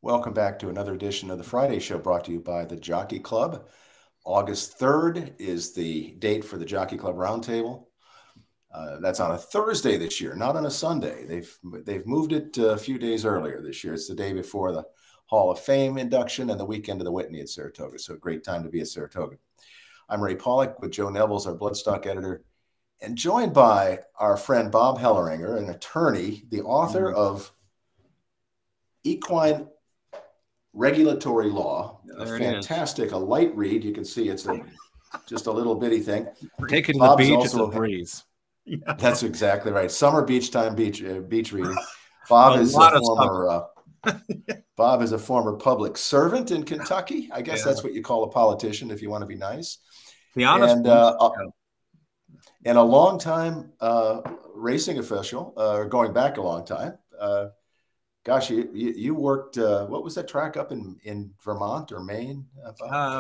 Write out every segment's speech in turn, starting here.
Welcome back to another edition of the Friday Show brought to you by the Jockey Club. August 3rd is the date for the Jockey Club Roundtable. That's on a Thursday this year, not on a Sunday. They've moved it a few days earlier this year. It's the day before the Hall of Fame induction and the weekend of the Whitney at Saratoga. So a great time to be at Saratoga. I'm Ray Paulick with Joe Nevills, our bloodstock editor, and joined by our friend Bob Heleringer, an attorney, the author of Equine Regulatory Law, a fantastic, a light read. You can see it's just a little bitty thing. Taking the beach, it's a breeze. Yeah. That's exactly right. Summer beach time, beach reading. Bob is a former Bob is a former public servant in Kentucky. I guess that's what you call a politician if you want to be nice. The honest and a long time racing official, going back a long time. Gosh, you worked, what was that track up in Vermont or Maine?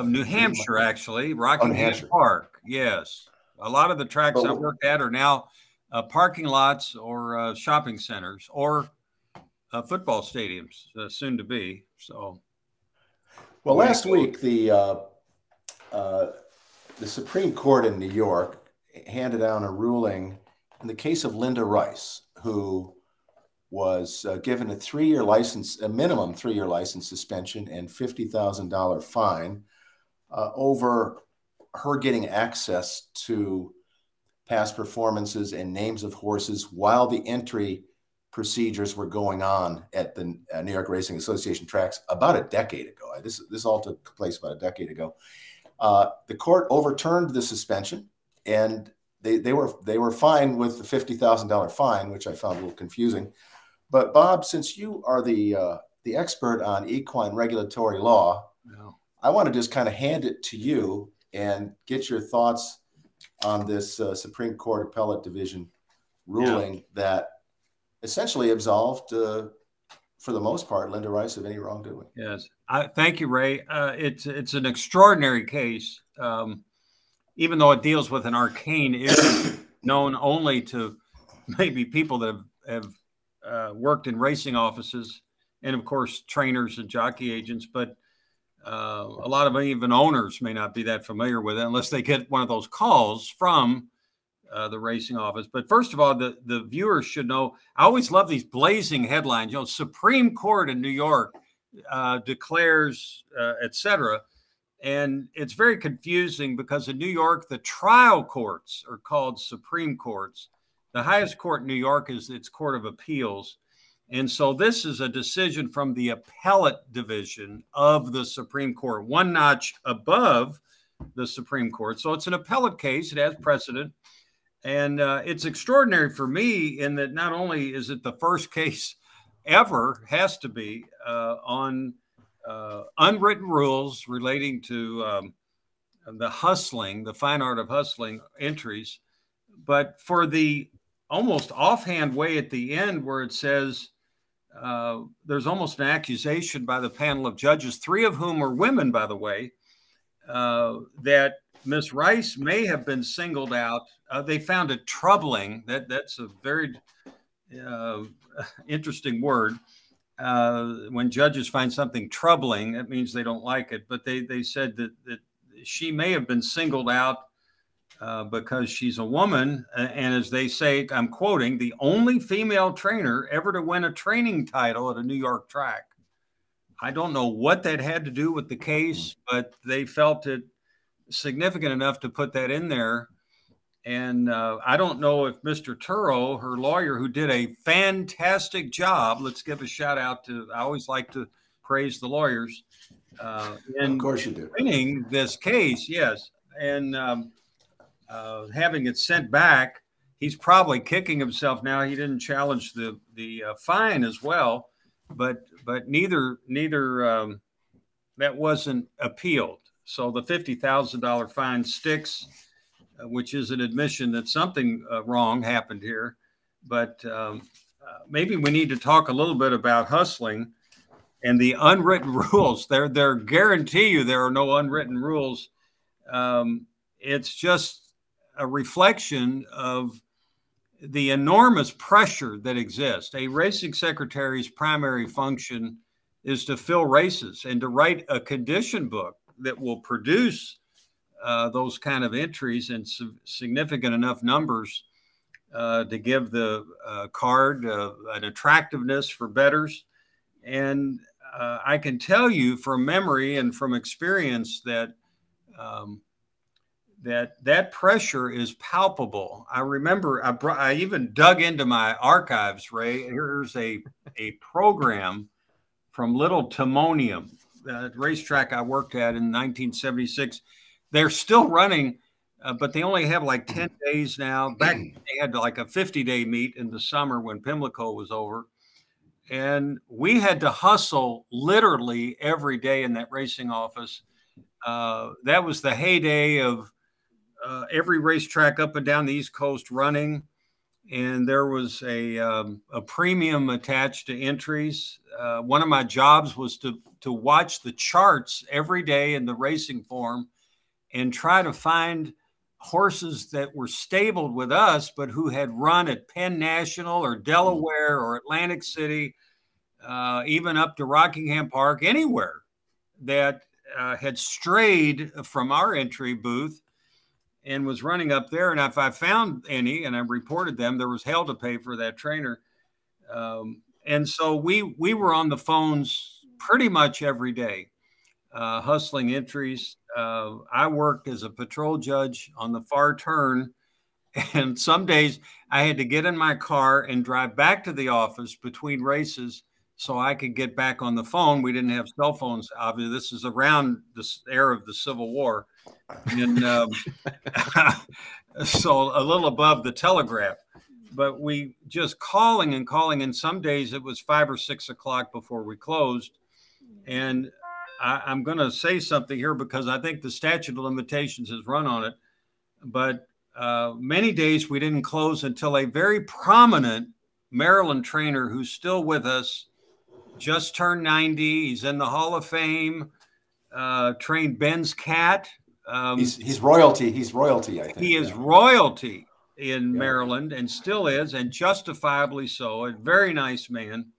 New Hampshire, actually. Rockingham Park, yes. A lot of the tracks I worked at are now parking lots or shopping centers or football stadiums, soon to be. So, well, last week, the Supreme Court in New York handed down a ruling in the case of Linda Rice, who was given a minimum 3-year license suspension and $50,000 fine over her getting access to past performances and names of horses while the entry procedures were going on at the New York Racing Association tracks about a decade ago. This all took place about a decade ago. The court overturned the suspension, and they were fine with the $50,000 fine, which I found a little confusing. But Bob, since you are the expert on equine regulatory law, I want to just kind of hand it to you and get your thoughts on this Supreme Court Appellate Division ruling that essentially absolved, for the most part, Linda Rice of any wrongdoing. Yes, thank you, Ray. It's an extraordinary case, even though it deals with an arcane issue known only to maybe people that have worked in racing offices and, of course, trainers and jockey agents, but a lot of even owners may not be that familiar with it unless they get one of those calls from the racing office. But first of all, the viewers should know, I always love these blazing headlines, Supreme Court in New York declares, etc. And it's very confusing because in New York, the trial courts are called Supreme Courts. The highest court in New York is its Court of Appeals. And so this is a decision from the Appellate Division of the Supreme Court, one notch above the Supreme Court. So it's an appellate case. It has precedent. And it's extraordinary for me in that not only is it the first case ever, has to be, on unwritten rules relating to the hustling, the fine art of hustling entries, but for the almost offhand way at the end where it says there's almost an accusation by the panel of judges, 3 of whom are women, by the way, that Miss Rice may have been singled out. They found it troubling. That's a very interesting word. When judges find something troubling, that means they don't like it. But they said that she may have been singled out because she's a woman. And as they say, I'm quoting, the only female trainer ever to win a training title at a New York track. I don't know what that had to do with the case, but they felt it significant enough to put that in there. And I don't know if Mr. Turo, her lawyer, who did a fantastic job, let's give a shout out to, I always like to praise the lawyers. Of course you do. Winning this case, yes. And having it sent back, he's probably kicking himself now. He didn't challenge the fine as well, but neither that wasn't appealed. So the $50,000 fine sticks, which is an admission that something wrong happened here. But maybe we need to talk a little bit about hustling and the unwritten rules. There guarantee you there are no unwritten rules. It's just a reflection of the enormous pressure that exists. A racing secretary's primary function is to fill races and to write a condition book that will produce those kind of entries in significant enough numbers to give the card an attractiveness for bettors. And I can tell you from memory and from experience that that pressure is palpable. I remember I even dug into my archives, Ray. Here's a program from Little Timonium, the racetrack I worked at in 1976. They're still running, but they only have like 10 days now. Back they had like a 50-day meet in the summer when Pimlico was over. And we had to hustle literally every day in that racing office. That was the heyday of every racetrack up and down the East Coast running. And there was a premium attached to entries. One of my jobs was to watch the charts every day in the racing form and try to find horses that were stabled with us, but who had run at Penn National or Delaware or Atlantic City, even up to Rockingham Park, anywhere that had strayed from our entry booth and was running up there. And if I found any and I reported them, there was hell to pay for that trainer. And so we were on the phones pretty much every day, hustling entries. I worked as a patrol judge on the far turn. And some days I had to get in my car and drive back to the office between races so I could get back on the phone. We didn't have cell phones, obviously. This is around the era of the Civil War. And so a little above the telegraph. But we just calling and calling. And some days it was 5 or 6 o'clock before we closed. And I'm going to say something here because I think the statute of limitations has run on it. But many days we didn't close until a very prominent Maryland trainer who's still with us, just turned 90. He's in the Hall of Fame, trained Ben's Cat. He's royalty. He's royalty, I think. He is royalty in Maryland and still is, and justifiably so. A very nice man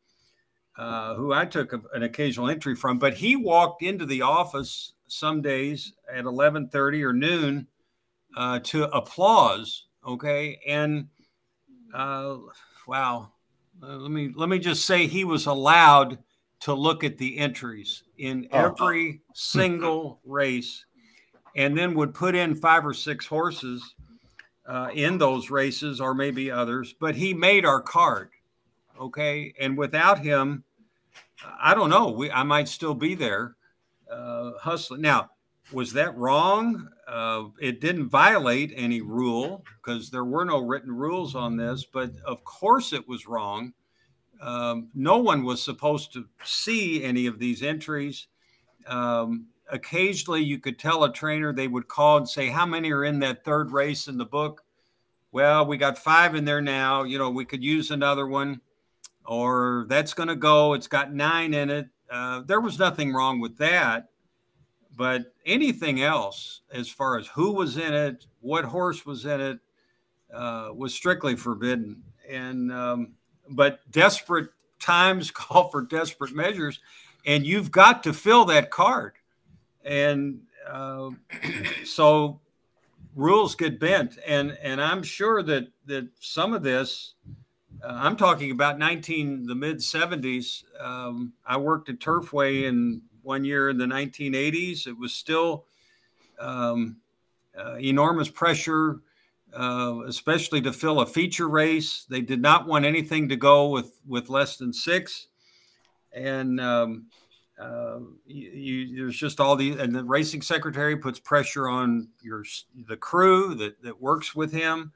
who I took an occasional entry from. But he walked into the office some days at 11:30 or noon to applause. Okay. And wow. Let me just say he was allowed to look at the entries in every single race, and then would put in 5 or 6 horses in those races, or maybe others. But he made our card, okay. And without him, I don't know. I might still be there hustling. Now, was that wrong? It didn't violate any rule because there were no written rules on this, but of course it was wrong. No one was supposed to see any of these entries. Occasionally you could tell a trainer, they would call and say, how many are in that third race in the book? Well, we got 5 in there now. You know, we could use another one, or that's going to go. It's got 9 in it. There was nothing wrong with that. But anything else, as far as who was in it, what horse was in it, was strictly forbidden. And but desperate times call for desperate measures, and you've got to fill that card. And so rules get bent. And I'm sure that some of this, I'm talking about the mid-70s. I worked at Turfway in one year in the 1980s. It was still enormous pressure, especially to fill a feature race. They did not want anything to go with less than 6. And there's just all these, and the racing secretary puts pressure on the crew that works with him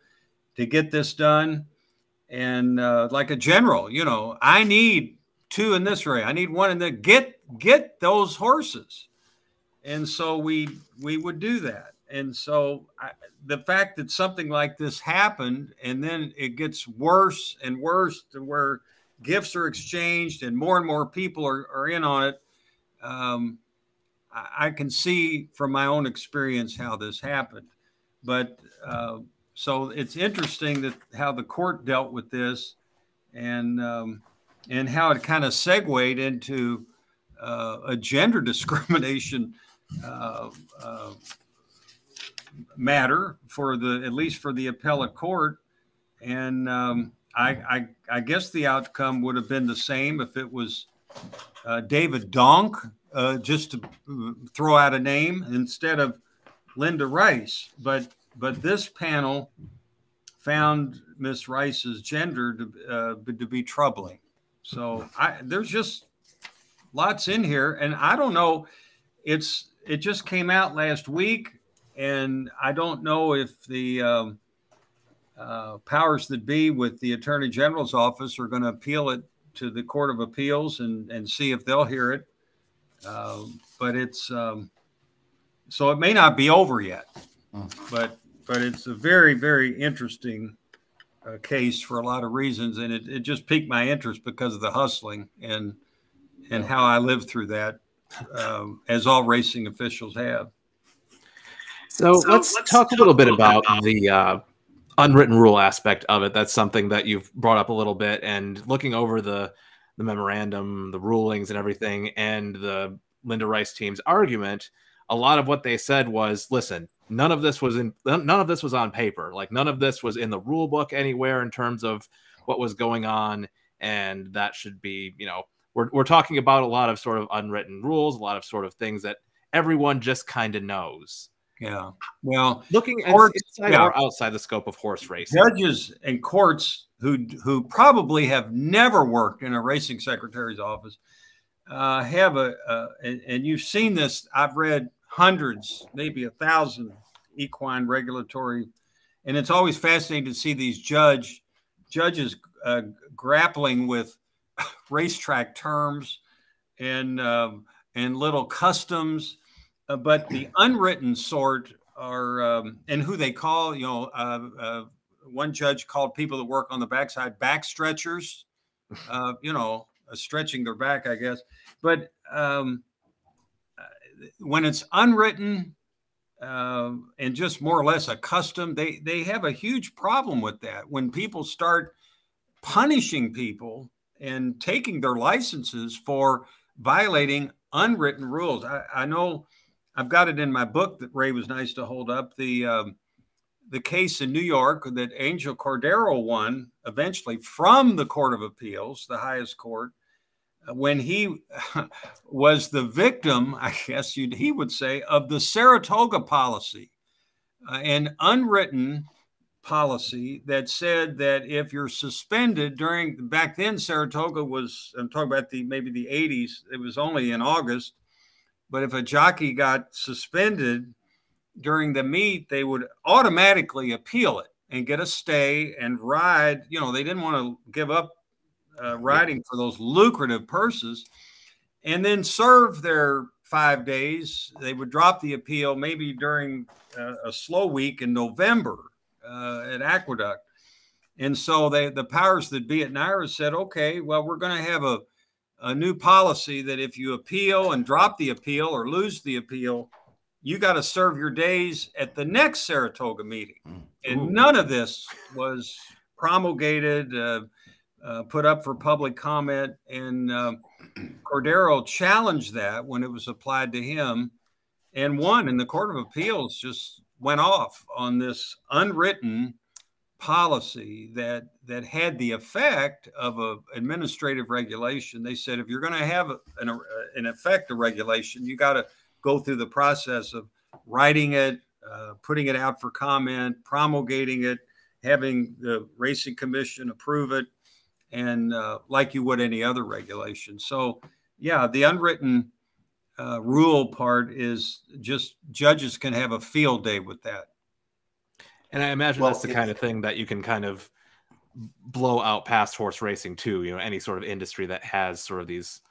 to get this done. And like a general, you know, I need 2 in this race. I need 1 in the get those horses. And so we would do that. And so the fact that something like this happened, and then it gets worse and worse to where gifts are exchanged and more people are in on it. I can see from my own experience how this happened. But so it's interesting that how the court dealt with this, and how it kind of segued into a gender discrimination matter for at least for the appellate court. And I guess the outcome would have been the same if it was David Donk, just to throw out a name, instead of Linda Rice. But this panel found Miss Rice's gender to be troubling. So there's just lots in here, and I don't know. It just came out last week, and I don't know if the powers that be with the Attorney General's office are going to appeal it to the Court of Appeals and see if they'll hear it. But it's so it may not be over yet, but it's a very, very interesting case for a lot of reasons, and it just piqued my interest because of the hustling and how I lived through that, as all racing officials have. So let's talk a little bit about the unwritten rule aspect of it. That's something that you've brought up a little bit, and looking over the memorandum, the rulings and everything, and the Linda Rice team's argument, a lot of what they said was, listen, none of this was on paper. Like, none of this was in the rule book anywhere in terms of what was going on. And that should be, you know, we're talking about a lot of sort of unwritten rules, a lot of sort of things that everyone just kind of knows. Yeah. Well, looking inside or outside the scope of horse racing, judges and courts who probably have never worked in a racing secretary's office have and you've seen this. I've read hundreds, maybe 1,000 equine regulatory, and it's always fascinating to see these judges grappling with racetrack terms and little customs. But the unwritten sort are, and who they call, you know, one judge called people that work on the backside back stretchers, you know, stretching their back, I guess. But when it's unwritten and just more or less a custom, they have a huge problem with that. When people start punishing people and taking their licenses for violating unwritten rules. I know I've got it in my book that Ray was nice to hold up, the case in New York that Angel Cordero won eventually from the Court of Appeals, the highest court, when he was the victim, I guess he would say, of the Saratoga policy, an unwritten policy that said that if you're suspended back then, Saratoga was, I'm talking about maybe the 80s, it was only in August, but if a jockey got suspended during the meet, they would automatically appeal it and get a stay and ride. You know, they didn't want to give up riding for those lucrative purses, and then serve their 5 days. They would drop the appeal maybe during a slow week in November at Aqueduct. And so the powers that be at NYRA said, okay, well, we're going to have a new policy that if you appeal and drop the appeal or lose the appeal, you got to serve your days at the next Saratoga meeting. And none of this was promulgated, put up for public comment. And Cordero challenged that when it was applied to him and won. And the Court of Appeals just went off on this unwritten policy that had the effect of an administrative regulation. They said, if you're going to have an effect of regulation, you got to go through the process of writing it, putting it out for comment, promulgating it, having the Racing Commission approve it, and like you would any other regulation. So, yeah, the unwritten rule part is just judges can have a field day with that. And I imagine that's the kind of thing that you can kind of blow out past horse racing too. You know, any sort of industry that has sort of these,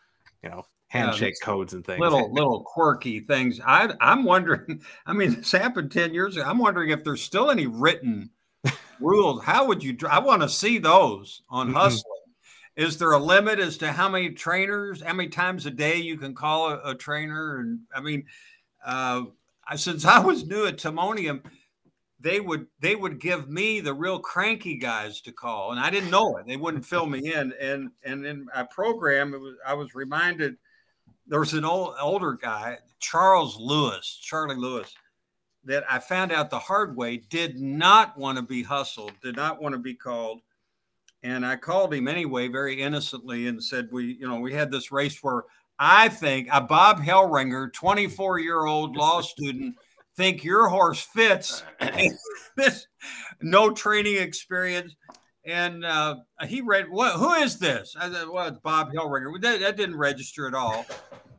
you know, handshake codes and things. Little quirky things. I'm wondering, I mean, this happened 10 years ago. I'm wondering if there's still any written rules. How would you, I want to see those on hustling. Is there a limit as to how many trainers, how many times a day you can call a trainer? And I mean, since I was new at Timonium, they would give me the real cranky guys to call, and I didn't know it. They wouldn't fill me in. And in my program, I was reminded there was an older guy, Charlie Lewis, that I found out the hard way did not want to be hustled, did not want to be called. And I called him anyway, very innocently, and said, we had this race where I think a Bob Heleringer, 24-year-old law student, think your horse fits. This no training experience. And he read, who is this? I said, well, it's Bob Heleringer. That didn't register at all.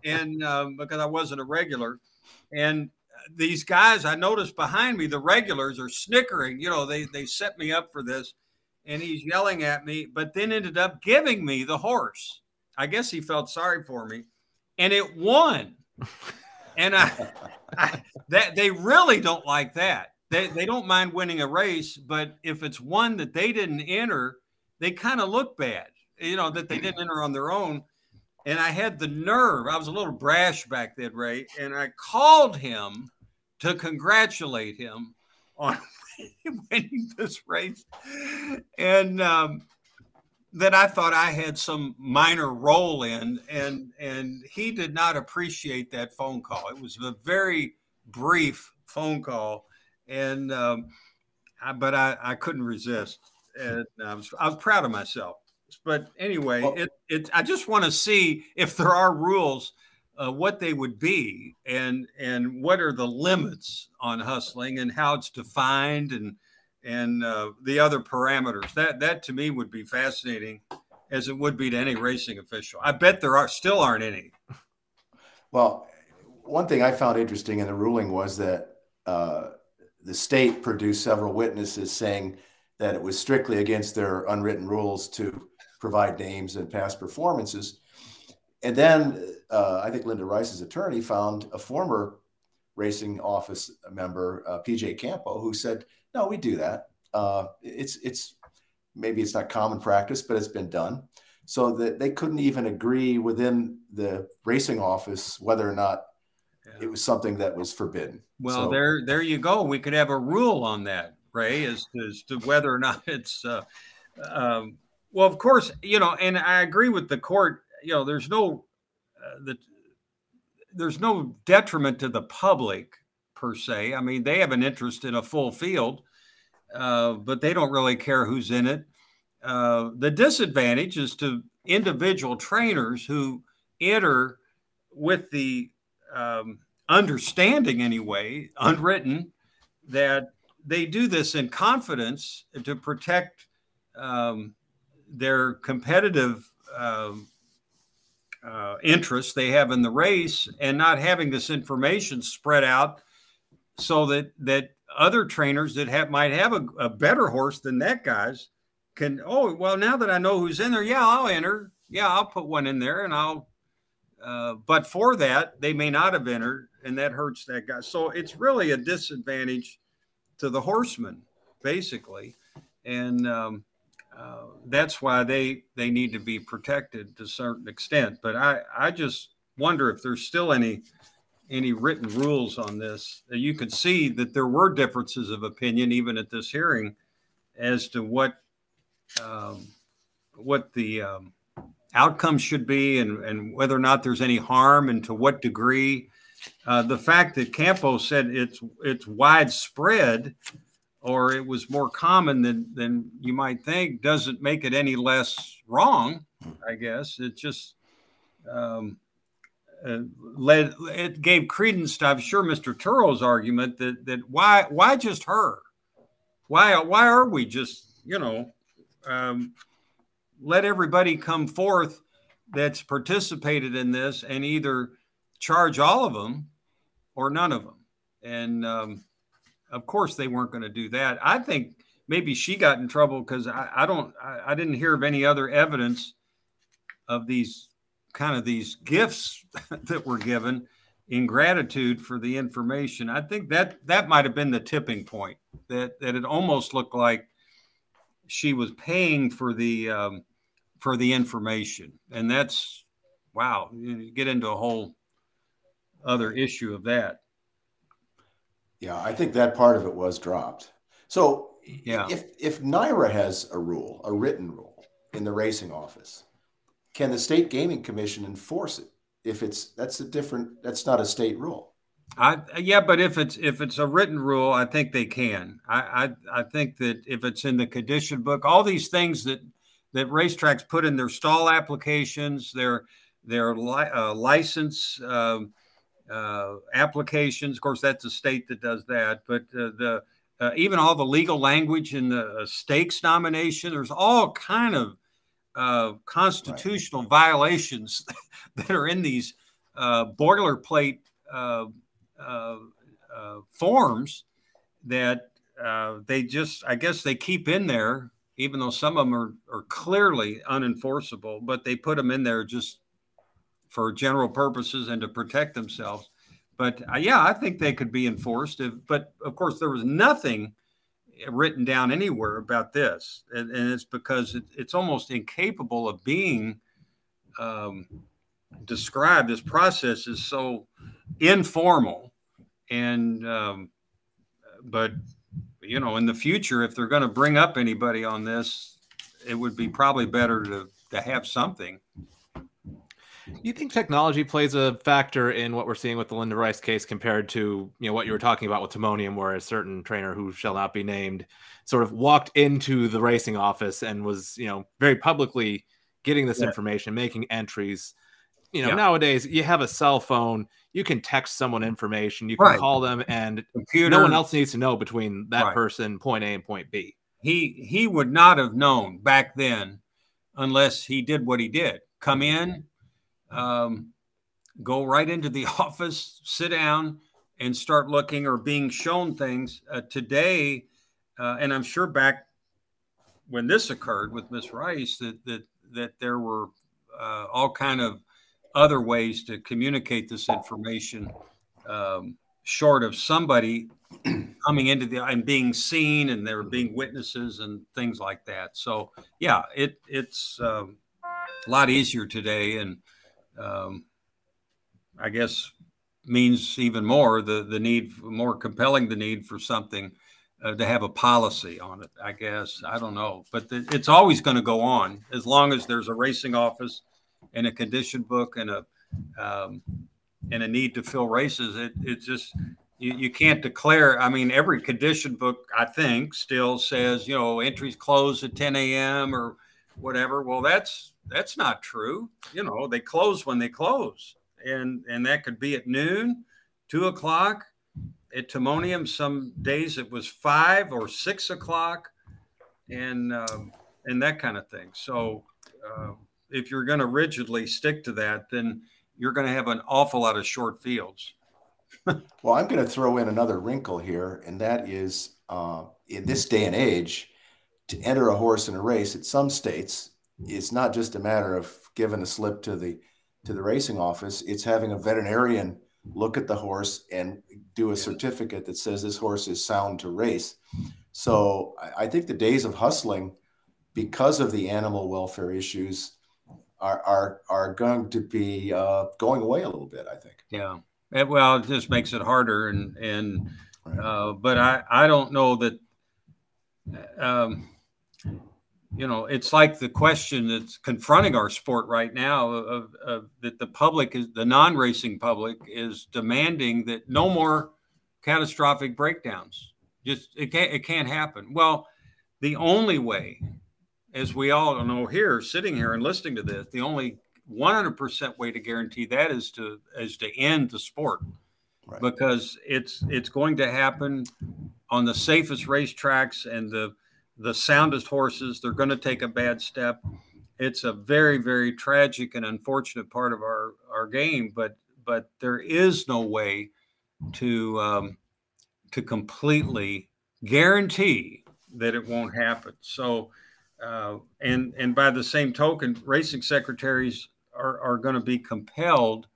And because I wasn't a regular. And these guys, I noticed behind me, the regulars are snickering. They set me up for this. And he's yelling at me, but then ended up giving me the horse. I guess he felt sorry for me. And it won. And that they really don't like that. They don't mind winning a race, but if it's one that they didn't enter, they kind of look bad, that they didn't enter on their own. And I had the nerve. I was a little brash back then, Ray, and I called him to congratulate him on winning this race. And that I thought I had some minor role in, and he did not appreciate that phone call. It was a very brief phone call, and but I couldn't resist, and I was proud of myself. But anyway, well, I just want to see if there are rules, what they would be, and what are the limits on hustling, and how it's defined, and the other parameters. That to me would be fascinating, as it would be to any racing official. I bet there still aren't any. Well, one thing I found interesting in the ruling was that the state produced several witnesses saying that it was strictly against their unwritten rules to provide names and past performances. And then I think Linda Rice's attorney found a former racing office member, PJ Campo, who said, no, we do that. It's maybe it's not common practice, but it's been done. So that they couldn't even agree within the racing office whether or not it was something that was forbidden. Well, so, there you go. We could have a rule on that, Ray, as to whether or not it's. Well, of course, and I agree with the court. There's no detriment to the public per se. I mean, they have an interest in a full field, but they don't really care who's in it. The disadvantage is to individual trainers who enter with the understanding, anyway, unwritten, that they do this in confidence to protect their competitive interests they have in the race, and not having this information spread out so that other trainers that might have a better horse than that guy's can, oh, well, now that I know who's in there, yeah, I'll enter. Yeah, I'll put one in there, and but for that, they may not have entered, and that hurts that guy. So it's really a disadvantage to the horseman, basically. And that's why they need to be protected to a certain extent. But I just wonder if there's still any written rules on this. You could see that there were differences of opinion even at this hearing as to what the outcome should be, and whether or not there's any harm, and to what degree. The fact that Campo said it's widespread, or it was more common than you might think, doesn't make it any less wrong, I guess. It just it gave credence to, I'm sure, Mr. Turo's argument that why just her? Why are we just, let everybody come forth that's participated in this and either charge all of them or none of them. And of course they weren't going to do that. I think maybe she got in trouble because I didn't hear of any other evidence of these gifts that were given in gratitude for the information. I think that might have been the tipping point, that it almost looked like she was paying for the information. And that's, wow, you get into a whole other issue of that. Yeah, I think that part of it was dropped. So yeah, if NYRA has a rule, a written rule in the racing office, can the State Gaming Commission enforce it? that's not a state rule. Yeah, but if it's a written rule, I think they can. I think that if it's in the condition book, all these things that racetracks put in their stall applications, their license applications. Of course, that's a state that does that. But even all the legal language in the stakes nomination, there's all kind of constitutional violations that are in these boilerplate forms that I guess they keep in there, even though some of them are clearly unenforceable, but they put them in there just for general purposes and to protect themselves. But yeah, I think they could be enforced. But of course, there was nothing written down anywhere about this, and it's because it's almost incapable of being described. This process is so informal, and but you know, in the future, if they're going to bring up anybody on this, it would be probably better to have something. You think technology plays a factor in what we're seeing with the Linda Rice case compared to, you know, what you were talking about with Timonium, where a certain trainer who shall not be named sort of walked into the racing office and was, you know, very publicly getting this information, making entries. You know, nowadays you have a cell phone, you can text someone information, you can call them, and no one else needs to know between that person, point A and point B. He would not have known back then unless he did what he did. Come in, go right into the office, sit down, and start looking or being shown things. Today, and I'm sure back when this occurred with Miss Rice, that there were all kind of other ways to communicate this information, short of somebody coming into and being seen, and there being witnesses and things like that. So yeah, it's a lot easier today, and I guess means even more the need, more compelling the need for something to have a policy on it. I guess, I don't know, but it's always going to go on as long as there's a racing office and a condition book and a need to fill races. It's just you can't declare. I mean, every condition book, I think, still says, you know, entries close at 10 a.m. or whatever. Well, that's not true. You know, they close when they close, and that could be at noon, 2 o'clock. At Timonium, some days it was 5 or 6 o'clock, and that kind of thing. So if you're going to rigidly stick to that, then you're going to have an awful lot of short fields. Well, I'm going to throw in another wrinkle here, and that is in this day and age, to enter a horse in a race at some states is not just a matter of giving a slip to the racing office. It's having a veterinarian look at the horse and do a certificate that says this horse is sound to race. So I think the days of hustling, because of the animal welfare issues, are going to be going away a little bit, I think. Yeah. Well, it just makes it harder, and but I don't know that. You know, it's like the question that's confronting our sport right now of that the public, is the non-racing public, is demanding that no more catastrophic breakdowns. Just it can't happen. Well, the only way, as we all know here, sitting here and listening to this, the only 100% way to guarantee that is to end the sport, because it's going to happen on the safest racetracks and the soundest horses. They're going to take a bad step. It's a very, very tragic and unfortunate part of our game, but there is no way to completely guarantee that it won't happen. So, and by the same token, racing secretaries are going to be compelled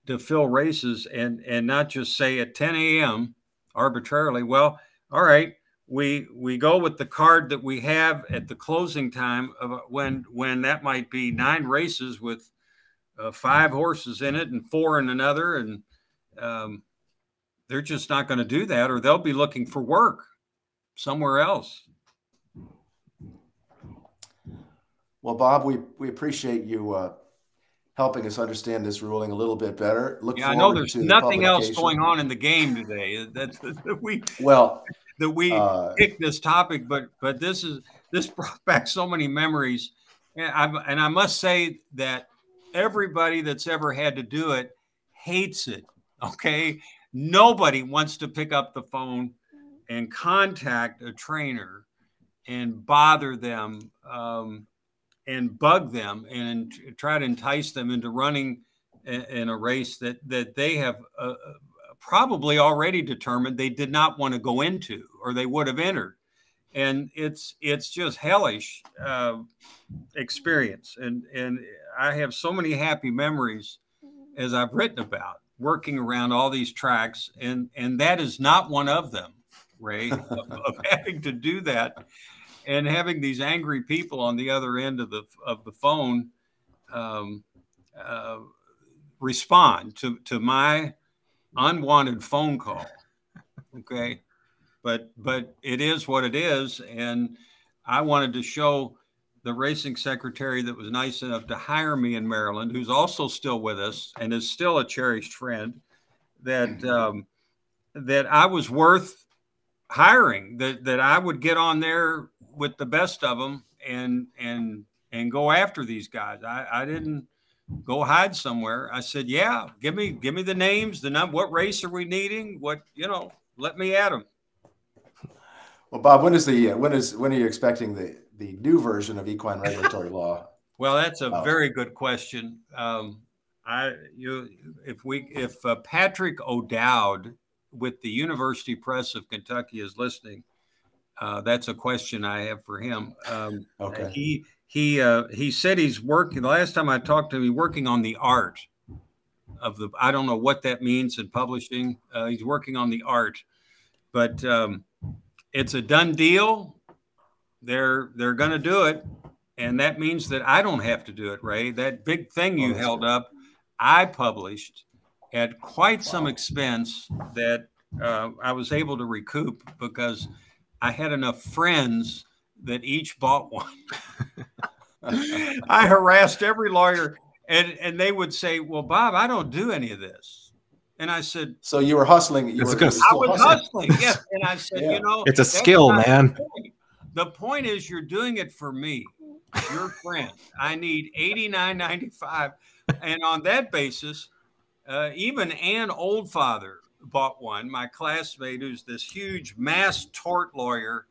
to fill races and not just say at 10 a.m. arbitrarily, well, all right, we go with the card that we have at the closing time of when that might be 9 races with 5 horses in it and 4 in another. And they're just not going to do that, or they'll be looking for work somewhere else. Well, Bob, we appreciate you helping us understand this ruling a little bit better. Look Yeah, I know forward there's to the nothing else publication. going on in the game today. That's that we picked this topic, but this brought back so many memories, and I must say that everybody that's ever had to do it hates it. Okay, nobody wants to pick up the phone and contact a trainer and bother them and bug them and try to entice them into running in a race that they have probably already determined they did not want to go into, or they would have entered. And it's just hellish experience. And I have so many happy memories, as I've written about, working around all these tracks. And that is not one of them, Ray, of having to do that and having these angry people on the other end of the phone respond to my unwanted phone call. Okay. But it is what it is. And I wanted to show the racing secretary that was nice enough to hire me in Maryland, who's also still with us and is still a cherished friend, that that I was worth hiring, that I would get on there with the best of them and go after these guys. I didn't go hide somewhere. I said, yeah, give me the names, what race are we needing? Let me at them. Well, Bob, when are you expecting the new version of equine regulatory law? Well, that's a very good question. If Patrick O'Dowd with the University Press of Kentucky is listening, that's a question I have for him. Okay. He said he's working. The last time I talked to him, he's working on the art of the. I don't know what that means in publishing. He's working on the art, but it's a done deal. They're going to do it, and that means that I don't have to do it, Ray. That big thing you held up, I published at quite some expense that I was able to recoup because I had enough friends that each bought one. I harassed every lawyer, and they would say, well, Bob, I don't do any of this. And I said, so you were hustling. I was hustling. Yes. And I said, it's a skill, man. The point is, you're doing it for me, your friend. I need $89.95. And on that basis, even Ann Oldfather bought one, my classmate, who's this huge mass tort lawyer,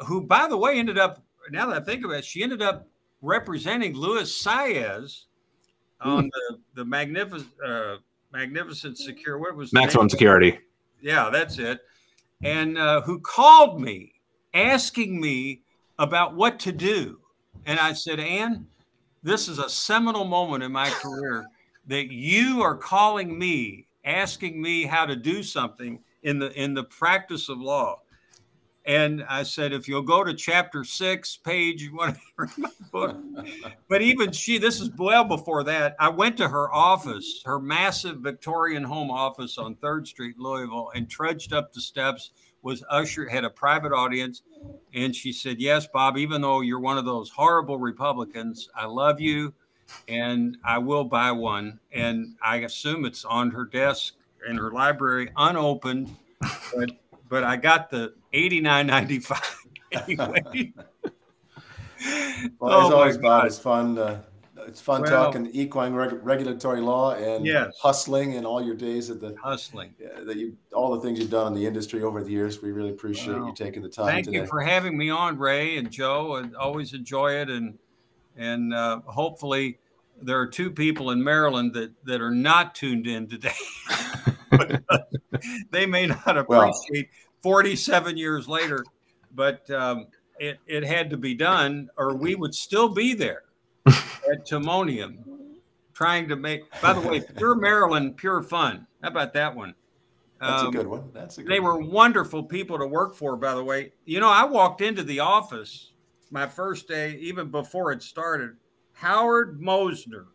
who, by the way, ended up, now that I think of it, she ended up representing Luis Saez on the Magnificent Secure. What was Maximum Security? Yeah, that's it. And who called me asking me about what to do. And I said, Ann, this is a seminal moment in my career that you are calling me, asking me how to do something in the practice of law. And I said, if you'll go to chapter 6, page, you want to read my book. But even this is well before that. I went to her office, her massive Victorian home office on 3rd Street, Louisville, and trudged up the steps, had a private audience. And she said, yes, Bob, even though you're one of those horrible Republicans, I love you and I will buy one. And I assume it's on her desk in her library, unopened, but I got the $89.95 anyway. Well, as always, Bob, it's fun. It's fun talking equine regulatory law and hustling and all your days at the hustling. All the things you've done in the industry over the years. We really appreciate you taking the time. Thank you for having me on, Ray and Joe, and always enjoy it. And hopefully there are 2 people in Maryland that are not tuned in today. They may not appreciate 47 years later, but it had to be done, or we would still be there at Timonium trying to make, by the way, pure Maryland, pure fun. How about that one? That's a good one. They were wonderful people to work for, by the way. I walked into the office my first day, even before it started. Howard Mosner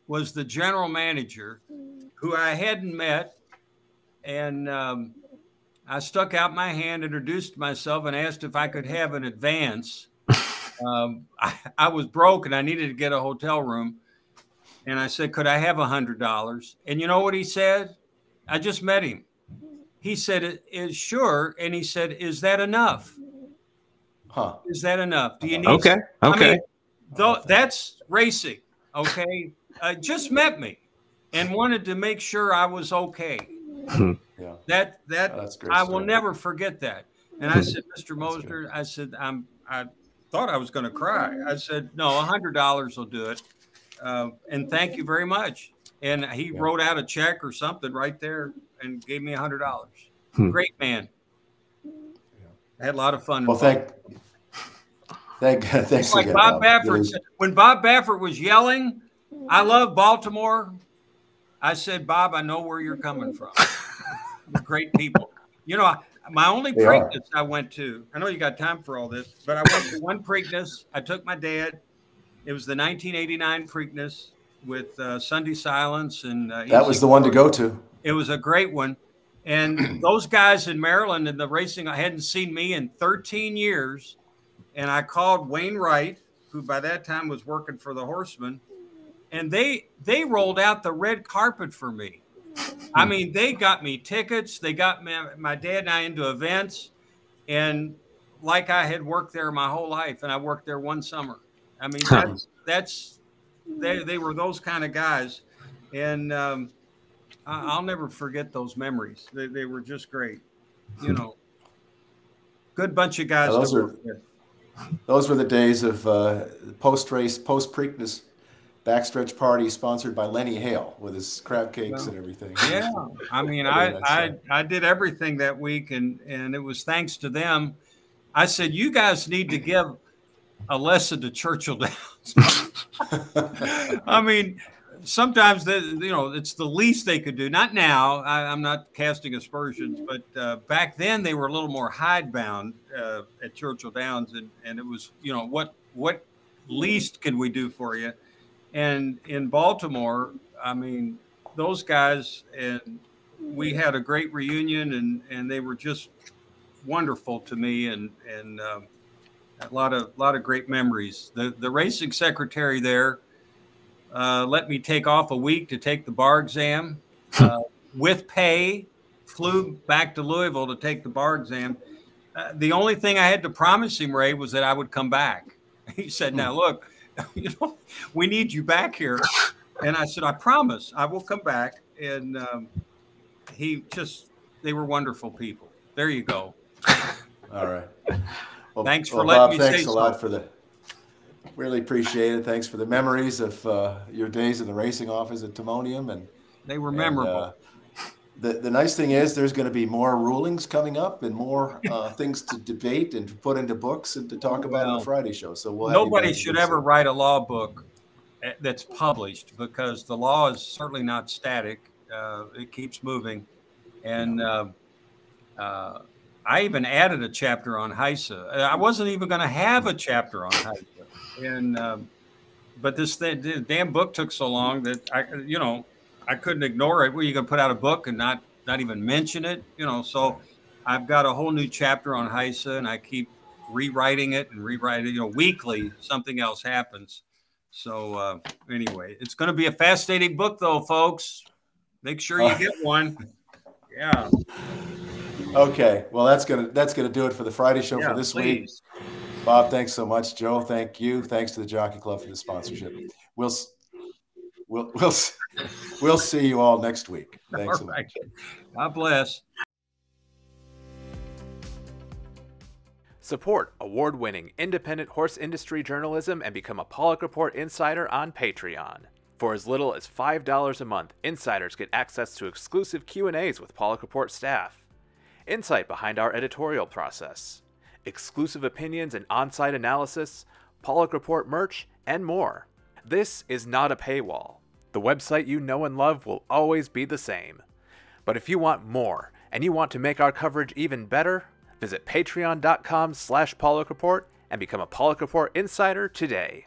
was the general manager, who I hadn't met. And I stuck out my hand, introduced myself, and asked if I could have an advance. I was broke and I needed to get a hotel room. And I said, could I have $100? And you know what he said? I just met him. He said, is sure. And he said, is that enough? Huh. Is that enough? Do you need? Okay. Okay. I mean, though, that's racing. Okay. Just met me and wanted to make sure I was okay. Yeah. That's great. I will never forget that. And I said, Mr. Mosner, I said, I thought I was going to cry. I said, no, $100 will do it. And thank you very much. And he wrote out a check or something right there and gave me $100. Great man. I had a lot of fun. Well, thanks like again, Bob Baffert said, when Bob Baffert was yelling, I love Baltimore. I said, Bob, I know where you're coming from. Great people. You know, my only Preakness I went to, I know you got time for all this, but I went to one Preakness. I took my dad. It was the 1989 Preakness with Sunday Silence. And that was the one to go to. It was a great one. And those guys in Maryland in the racing, I hadn't seen me in 13 years. And I called Wayne Wright, who by that time was working for the Horsemen. And they rolled out the red carpet for me. I mean, they got me tickets. They got my dad and I into events. And like I had worked there my whole life, and I worked there one summer. I mean, they were those kind of guys. And I'll never forget those memories. They were just great. You know, good bunch of guys. Those were the days of post-race, post-Preakness backstretch party sponsored by Lenny Hale with his crab cakes and everything. Yeah, I mean, I did everything that week, and it was thanks to them. I said, you guys need to give a lesson to Churchill Downs. I mean, sometimes it's the least they could do. Not now. I'm not casting aspersions, but back then they were a little more hidebound at Churchill Downs, and it was, what least can we do for you? And in Baltimore, I mean, those guys, and we had a great reunion, and they were just wonderful to me, and a lot of great memories. The racing secretary there let me take off a week to take the bar exam with pay, flew back to Louisville to take the bar exam. The only thing I had to promise him, Ray, was that I would come back. He said, now look, we need you back here. And I said, I promise I will come back. And they were wonderful people. There you go. All right. Well, thanks for letting Bob, me thanks a lot for really appreciate it. Thanks for the memories of your days in the racing office at Timonium. And they were memorable. The nice thing is there's going to be more rulings coming up and more things to debate and to put into books and to talk about on the Friday show. So nobody should ever write a law book that's published, because the law is certainly not static. It keeps moving. And I even added a chapter on HISA. I wasn't even going to have a chapter on HISA. And but this damn book took so long that I couldn't ignore it. Were you going to put out a book and not even mention it? So I've got a whole new chapter on HISA, and I keep rewriting it and rewriting it. Weekly, something else happens. So anyway, it's going to be a fascinating book, though, folks. Make sure you get one. Yeah. Okay. Well, that's gonna do it for the Friday show for this week. Bob, thanks so much. Joe, thank you. Thanks to the Jockey Club for the sponsorship. We'll see you all next week. Thanks so much. God bless. Support award-winning independent horse industry journalism and become a Paulick Report Insider on Patreon. For as little as $5 a month, insiders get access to exclusive Q&As with Paulick Report staff, insight behind our editorial process, exclusive opinions and on-site analysis, Paulick Report merch, and more. This is not a paywall. The website you know and love will always be the same. But if you want more, and you want to make our coverage even better, visit patreon.com/Paulick Report and become a Paulick Report Insider today.